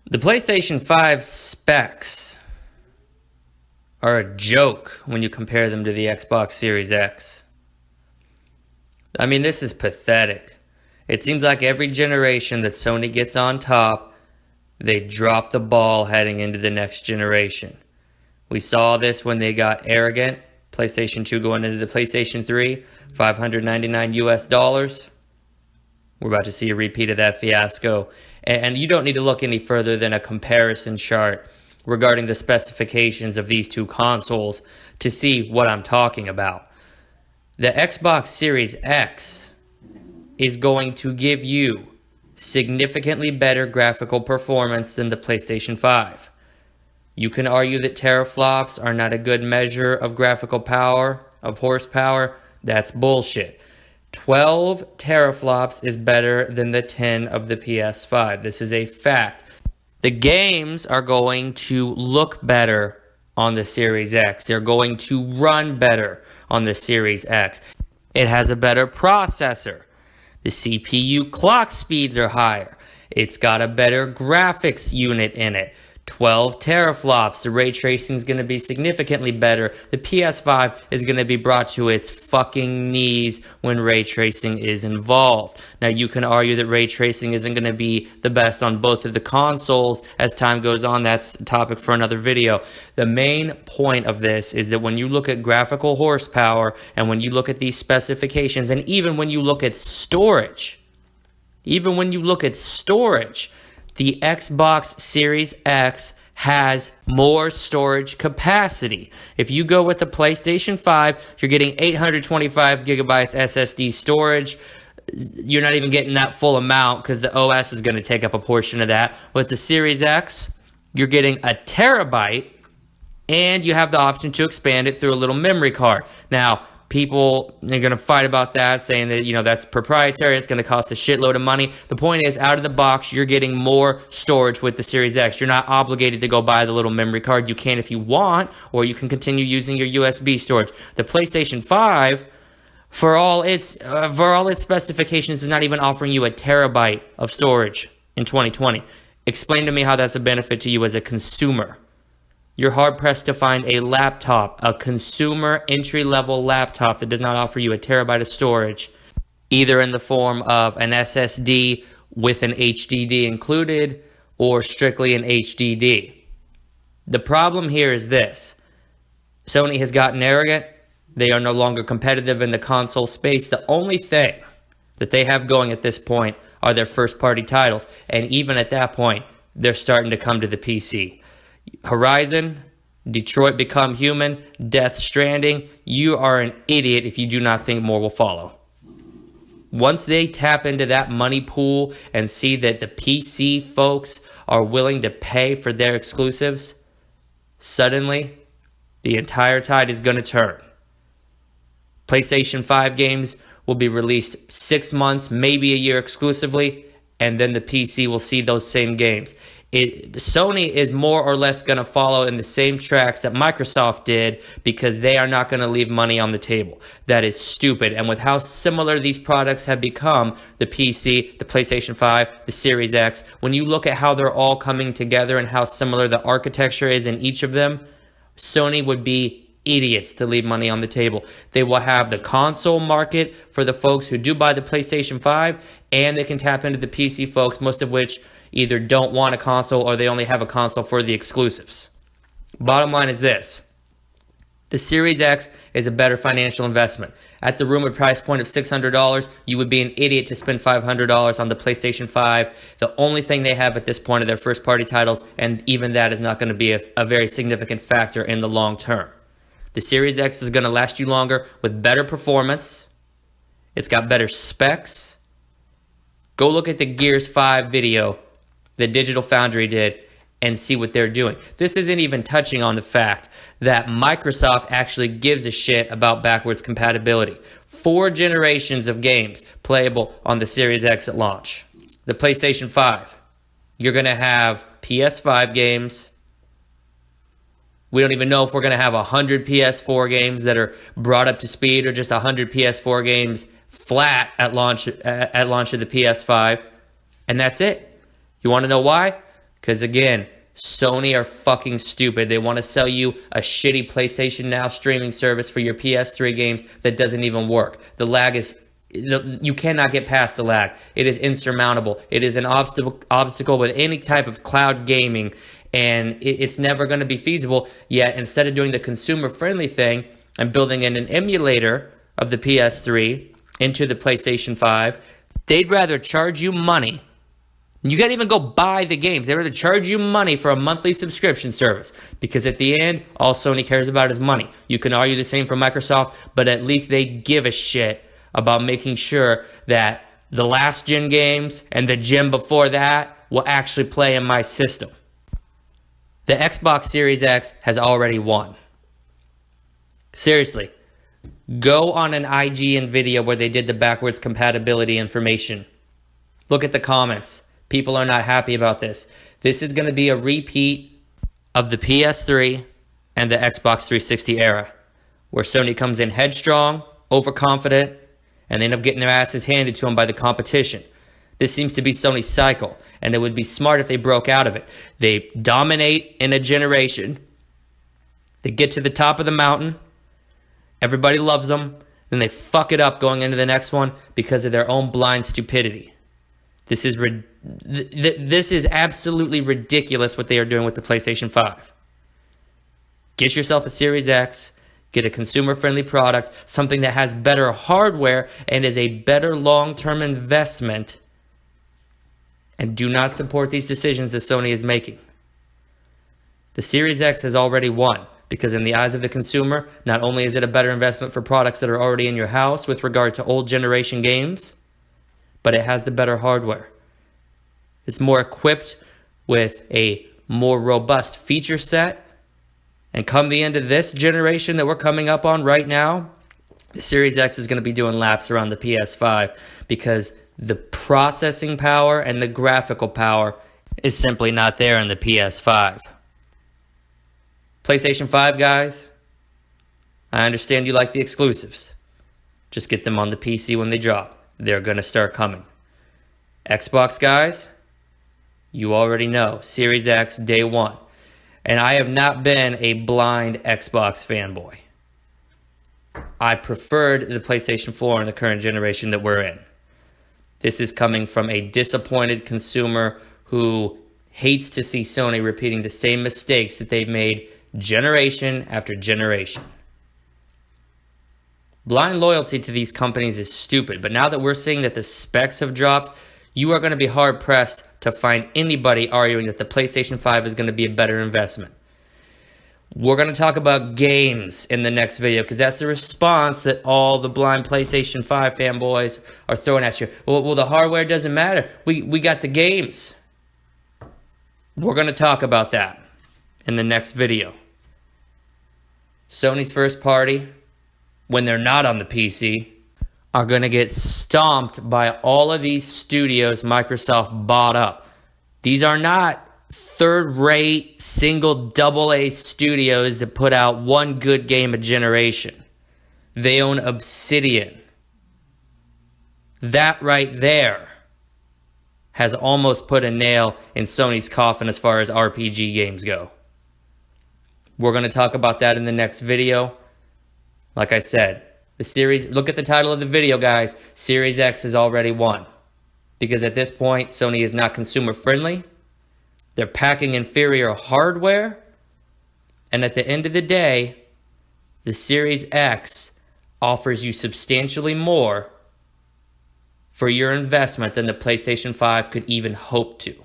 The PlayStation 5 specs are a joke when you compare them to the Xbox Series X. I mean, this is pathetic. It seems like every generation that Sony gets on top, they drop the ball heading into the next generation. We saw this when they got arrogant. PlayStation 2 going into the PlayStation 3, $599 US. We're about to see a repeat of that fiasco. And you don't need to look any further than a comparison chart regarding the specifications of these two consoles to see what I'm talking about. The Xbox Series X is going to give you significantly better graphical performance than the PlayStation 5. You can argue that teraflops are not a good measure of graphical power, of horsepower. That's bullshit. 12 teraflops is better than the 10 of the PS5. This is a fact. The games are going to look better on the Series X. They're going to run better on the Series X. It has a better processor. The CPU clock speeds are higher. It's got a better graphics unit in it. 12 teraflops. The ray tracing is going to be significantly better. The PS5 is going to be brought to its fucking knees when ray tracing is involved. Now, you can argue that ray tracing isn't going to be the best on both of the consoles as time goes on. That's a topic for another video. The main point of this is that when you look at graphical horsepower and when you look at these specifications and even when you look at storage, the Xbox Series X has more storage capacity. If you go with the PlayStation 5, you're getting 825 gigabytes SSD storage. You're not even getting that full amount because the OS is going to take up a portion of that. With the Series X, you're getting a terabyte, and you have the option to expand it through a little memory card. Now, people are going to fight about that, saying that, that's proprietary. It's going to cost a shitload of money. The point is, out of the box, you're getting more storage with the Series X. You're not obligated to go buy the little memory card. You can if you want, or you can continue using your USB storage. The PlayStation 5, for all its specifications, is not even offering you a terabyte of storage in 2020. Explain to me how that's a benefit to you as a consumer. You're hard-pressed to find a laptop, a consumer entry-level laptop that does not offer you a terabyte of storage, either in the form of an SSD with an HDD included or strictly an HDD. The problem here is this. Sony has gotten arrogant. They are no longer competitive in the console space. The only thing that they have going at this point are their first-party titles. And even at that point, they're starting to come to the PC. Horizon, Detroit Become Human, Death Stranding, you are an idiot if you do not think more will follow. Once they tap into that money pool and see that the PC folks are willing to pay for their exclusives, suddenly the entire tide is going to turn. PlayStation 5 games will be released 6 months, maybe a year exclusively, and then the PC will see those same games. Sony is more or less going to follow in the same tracks that Microsoft did because they are not going to leave money on the table. That is stupid. And with how similar these products have become, the PC, the PlayStation 5, the Series X, when you look at how they're all coming together and how similar the architecture is in each of them, Sony would be idiots to leave money on the table. They will have the console market for the folks who do buy the PlayStation 5, and they can tap into the PC folks, most of which either don't want a console or they only have a console for the exclusives. Bottom line is this. The Series X is a better financial investment. At the rumored price point of $600, you would be an idiot to spend $500 on the PlayStation 5. The only thing they have at this point are their first-party titles, and even that is not going to be a very significant factor in the long term. The Series X is going to last you longer with better performance. It's got better specs. Go look at the Gears 5 video that Digital Foundry did and see what they're doing. This isn't even touching on the fact that Microsoft actually gives a shit about backwards compatibility. 4 generations of games playable on the Series X at launch. The PlayStation 5, you're going to have PS5 games. We don't even know if we're going to have 100 PS4 games that are brought up to speed or just 100 PS4 games flat at launch of the PS5. And that's it. You want to know why? Because again, Sony are fucking stupid. They want to sell you a shitty PlayStation Now streaming service for your PS3 games that doesn't even work. The lag is, you cannot get past the lag. It is insurmountable. It is an obstacle with any type of cloud gaming, and it's never going to be feasible. Yet instead of doing the consumer-friendly thing and building in an emulator of the PS3 into the PlayStation 5, they'd rather charge you money. You can't even go buy the games. They'd rather charge you money for a monthly subscription service, because at the end, all Sony cares about is money. You can argue the same for Microsoft, but at least they give a shit about making sure that the last gen games and the gen before that will actually play in my system. The Xbox Series X has already won. Seriously, go on an IGN video where they did the backwards compatibility information. Look at the comments. People are not happy about this. This is going to be a repeat of the PS3 and the Xbox 360 era, where Sony comes in headstrong, overconfident, and they end up getting their asses handed to them by the competition. This seems to be Sony's cycle, and it would be smart if they broke out of it. They dominate in a generation. They get to the top of the mountain. Everybody loves them. Then they fuck it up going into the next one because of their own blind stupidity. This is absolutely ridiculous what they are doing with the PlayStation 5. Get yourself a Series X. Get a consumer-friendly product, something that has better hardware and is a better long-term investment, and do not support these decisions that Sony is making. The Series X has already won, because in the eyes of the consumer, not only is it a better investment for products that are already in your house with regard to old generation games, but it has the better hardware. It's more equipped with a more robust feature set. And come the end of this generation that we're coming up on right now, the Series X is going to be doing laps around the PS5, because the processing power and the graphical power is simply not there in the PS5. PlayStation 5 guys, I understand you like the exclusives. Just get them on the PC when they drop. They're going to start coming. Xbox guys, you already know. Series X day one. And I have not been a blind Xbox fanboy. I preferred the PlayStation 4 in the current generation that we're in. This is coming from a disappointed consumer who hates to see Sony repeating the same mistakes that they've made generation after generation. Blind loyalty to these companies is stupid, but now that we're seeing that the specs have dropped, you are going to be hard-pressed to find anybody arguing that the PlayStation 5 is going to be a better investment. We're going to talk about games in the next video, because that's the response that all the blind PlayStation 5 fanboys are throwing at you. Well, the hardware doesn't matter. We got the games. We're going to talk about that in the next video. Sony's first party, when they're not on the PC, are going to get stomped by all of these studios Microsoft bought up. These are not third-rate, single, double-A studios that put out one good game a generation. They own Obsidian. That right there has almost put a nail in Sony's coffin as far as RPG games go. We're going to talk about that in the next video. Like I said, the series, look at the title of the video, guys. Series X has already won. Because at this point, Sony is not consumer friendly. They're packing inferior hardware. And at the end of the day, the Series X offers you substantially more for your investment than the PlayStation 5 could even hope to.